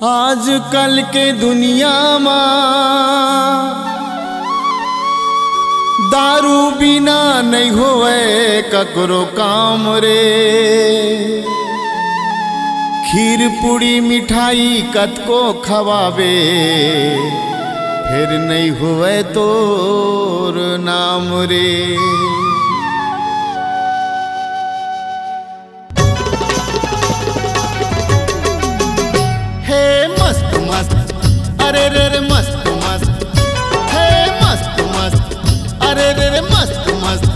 आजकल के दुनिया में दारू बिना नहीं होवे ककरो काम रे। खीर पूड़ी मिठाई कतको खवावे फिर नहीं होवे तोर नाम रे। हे मस्त मस्त अरे रे रे मस्त मस्त, हे मस्त मस्त अरे रे रे मस्त मस्त।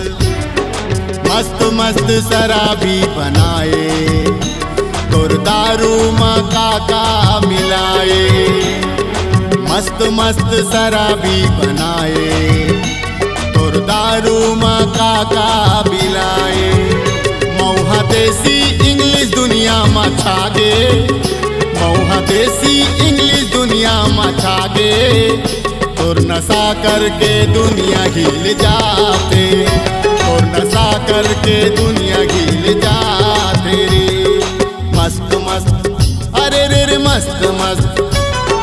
मस्त मस्त शराबी बनाए तोर दारू में काका मिलाए। मस्त मस्त शराबी बनाए तोर दारू में काका मिलाए। मौहा देसी इंग्लिश दुनिया में छागे, मौहा देसी इंग्लिश दुनिया में छागे। तोर नशा करके दुनिया हिल जाते, तोर नशा करके दुनिया हिल जाते रे। मस्त मस्त अरे रे रे मस्त मस्त,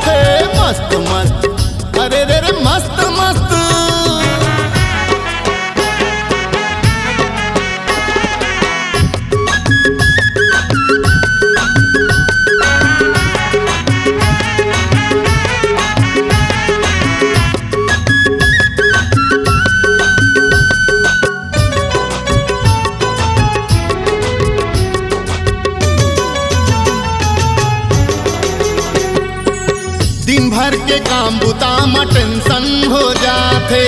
हे मस्त मस्त अरे रे रे मस्त मस्त। दिन भर के काम बुता में टेंशन हो जाते,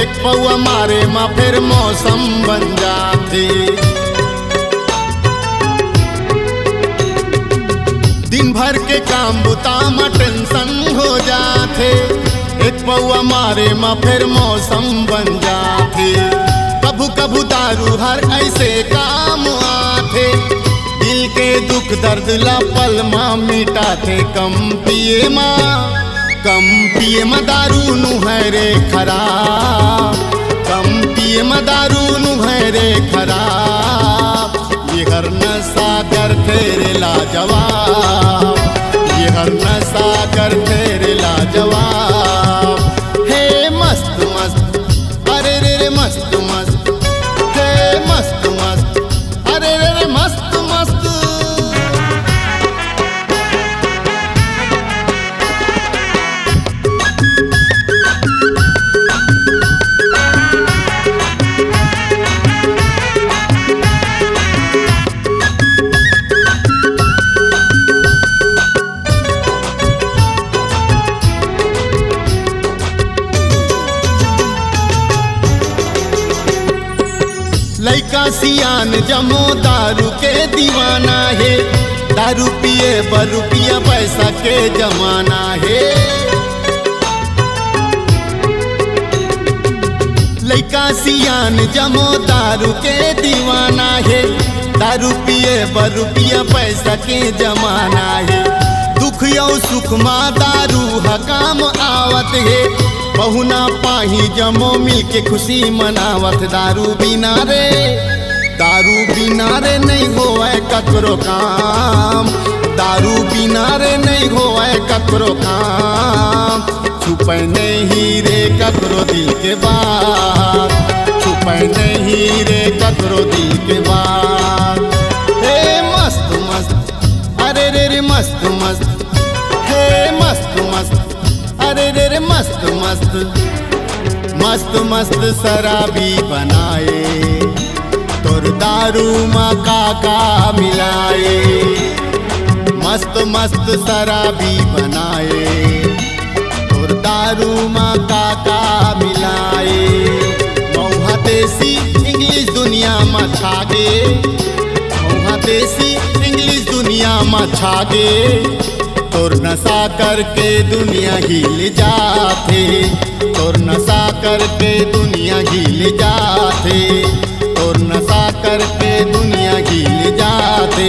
एक पौआ मारे में फिर मौसम बन जाते। दिन भर के काम बुता में टेंशन हो जाते, एक पौआ मारे में फिर मौसम बन जाते। कभू कभू दारू हर ऐसे काम आते, दिल के दुख दर्द ला पल माँ मिटाते। कम पिए माँ दारू नु है रे खराब, कम पिए माँ दारू नु है रे खराब। ये हर नशा कर तेरे लाजवाब, ये हर नशा कर तेरे लाजवाब। हे मस्त मस्त अरे रे रे मस्त मस्त, हे मस्त मस्त अरे रे रे मस्त मस्त। लइका सियान जमो दारू के दीवाना है, दारू पिए बर रुपया पैसा के जमाना है। लइका सियान जमो दारू के दीवाना है, दारू पिए बर रुपया पैसा के जमाना है। दुख यो सुख मा दारू हकाम आवत है, बहुना पाही जमो मिल के खुशी मनावत। दारू बिना रे नहीं होवे ककरो काम, दारू बिना रे नहीं होवे ककरो काम। छुपै नहीं रे ककरो दिल के बात, छुपै नहीं रे ककरो दिल के बात। हे मस्त मस्त अरे रे रे मस्त मस्त, हे मस्त मस्त अरे रे रे मस्त मस्त। मस्त मस्त शराबी बनाए तोर दारू में काका मिलाए। मस्त मस्त शराबी बनाए तोर दारू में काका मिलाए। मौहा देसी इंग्लिश दुनिया में छागे, मौहा देसी इंग्लिश दुनिया में छागे। तोर नशा करके दुनिया हिल जाते, तोर नशा करके दुनिया हिल जाते, तोर नशा करके दुनिया हिल जाते,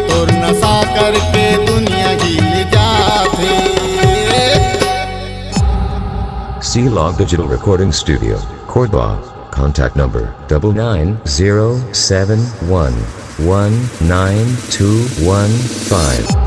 तोर नशा करके दुनिया हिल जाते। C-Log Digital Recording Studio, Cordoba. Contact number 99071192115.